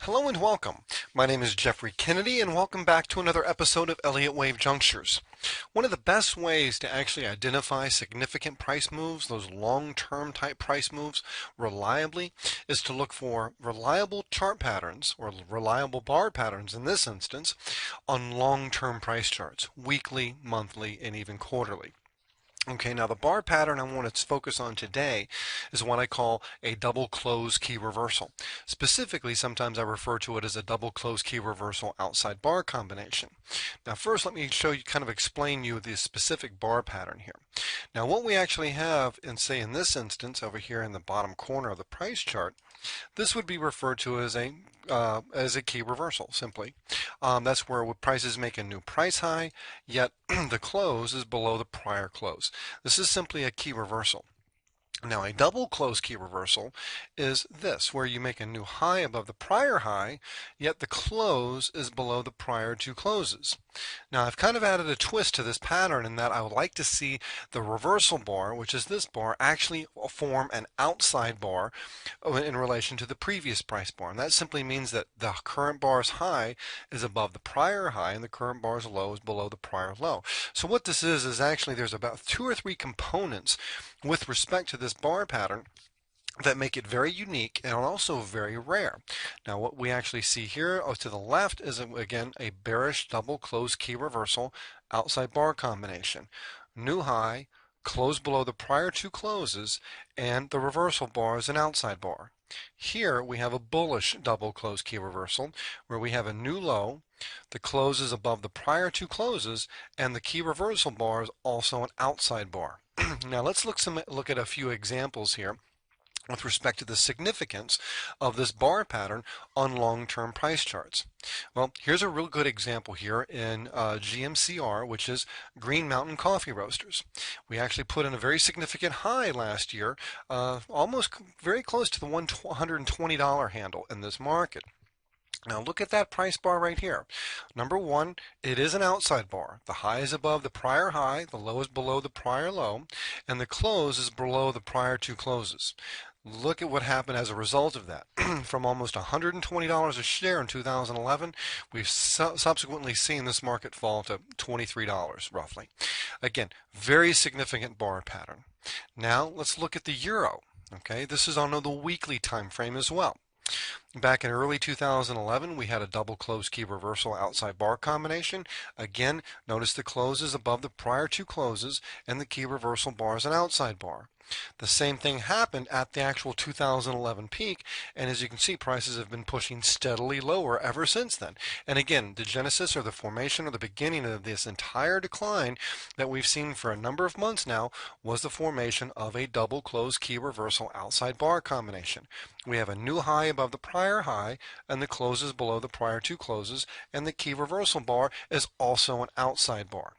Hello and welcome. My name is Jeffrey Kennedy and welcome back to another episode of Elliott Wave Junctures. One of the best ways to actually identify significant price moves, those long-term type price moves, reliably, is to look for reliable chart patterns or reliable bar patterns in this instance on long-term price charts, weekly, monthly, and even quarterly. Okay, now the bar pattern I want to focus on today is what I call a double close key reversal. Specifically, sometimes I refer to it as a double close key reversal outside bar combination. Now first, let me show you, kind of explain you the specific bar pattern here. Now what we actually have, in say in this instance over here in the bottom corner of the price chart, this would be referred to as a key reversal, simply. That's where prices make a new price high, yet the close is below the prior close. This is simply a key reversal. Now a double close key reversal is this, where you make a new high above the prior high, yet the close is below the prior two closes. Now I've kind of added a twist to this pattern in that I would like to see the reversal bar, which is this bar, actually form an outside bar in relation to the previous price bar. And that simply means that the current bar's high is above the prior high and the current bar's low is below the prior low. So what this is actually there's about 2 or 3 components with respect to this bar pattern that make it very unique and also very rare. Now what we actually see here to the left is again a bearish double close key reversal outside bar combination. New high, close below the prior two closes, and the reversal bar is an outside bar. Here we have a bullish double close key reversal where we have a new low, the close is above the prior two closes, and the key reversal bar is also an outside bar. Now let's look at a few examples here with respect to the significance of this bar pattern on long-term price charts. Well, here's a real good example here in GMCR, which is Green Mountain Coffee Roasters. We actually put in a very significant high last year, almost very close to the $120 handle in this market. Now look at that price bar right here. Number one, it is an outside bar. The high is above the prior high, the low is below the prior low, and the close is below the prior two closes. Look at what happened as a result of that. From almost $120 a share in 2011, we've subsequently seen this market fall to $23 roughly. Again, very significant bar pattern. Now let's look at the euro. Okay, this is on the weekly time frame as well. Back in early 2011, we had a double close key reversal outside bar combination. Again, notice the close is above the prior two closes and the key reversal bar is an outside bar. The same thing happened at the actual 2011 peak, and as you can see, prices have been pushing steadily lower ever since then. And again, the genesis or the formation or the beginning of this entire decline that we've seen for a number of months now was the formation of a double close key reversal outside bar combination. We have a new high above the prior high, and the closes below the prior two closes, and the key reversal bar is also an outside bar.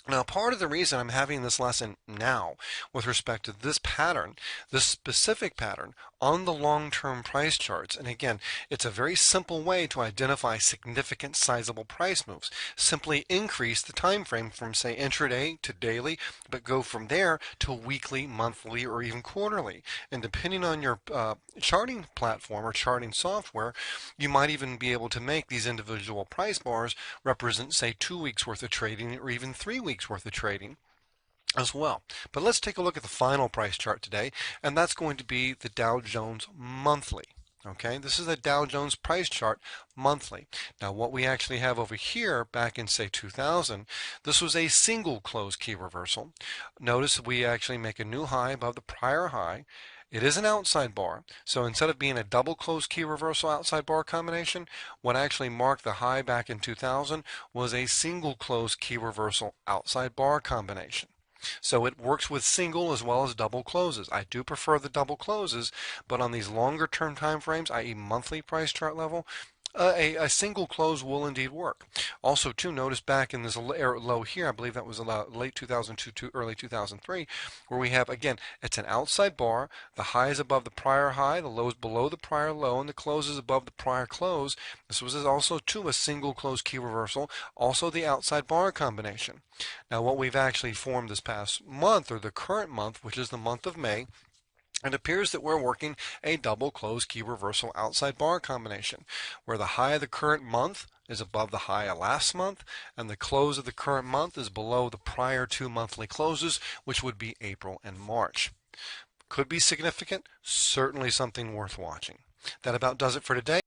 Now, part of the reason I'm having this lesson now with respect to this pattern, this specific pattern on the long-term price charts, and again, it's a very simple way to identify significant sizable price moves. Simply increase the time frame from, say, intraday to daily, but go from there to weekly, monthly, or even quarterly. And depending on your charting platform or charting software, you might even be able to make these individual price bars represent, say, 2 weeks worth of trading or even 3 weeks worth of trading as well. But let's take a look at the final price chart today, and that's going to be the Dow Jones monthly. Okay, this is a Dow Jones price chart monthly. Now what we actually have over here back in, say, 2000, this was a single close key reversal. Notice we actually make a new high above the prior high. It is an outside bar, so instead of being a double close key reversal outside bar combination, what actually marked the high back in 2000 was a single close key reversal outside bar combination. So it works with single as well as double closes. I do prefer the double closes, but on these longer term time frames, i.e. monthly price chart level, a single close will indeed work. Also, too, notice back in this low here, I believe that was late 2002 to early 2003, where we have, again, it's an outside bar. The high is above the prior high, the low is below the prior low, and the close is above the prior close. This was also, too, a single close key reversal, also the outside bar combination. Now, what we've actually formed this past month, or the current month, which is the month of May, It appears that we're working a double closed key reversal outside bar combination, where the high of the current month is above the high of last month, and the close of the current month is below the prior two monthly closes, which would be April and March. Could be significant, certainly something worth watching. That about does it for today.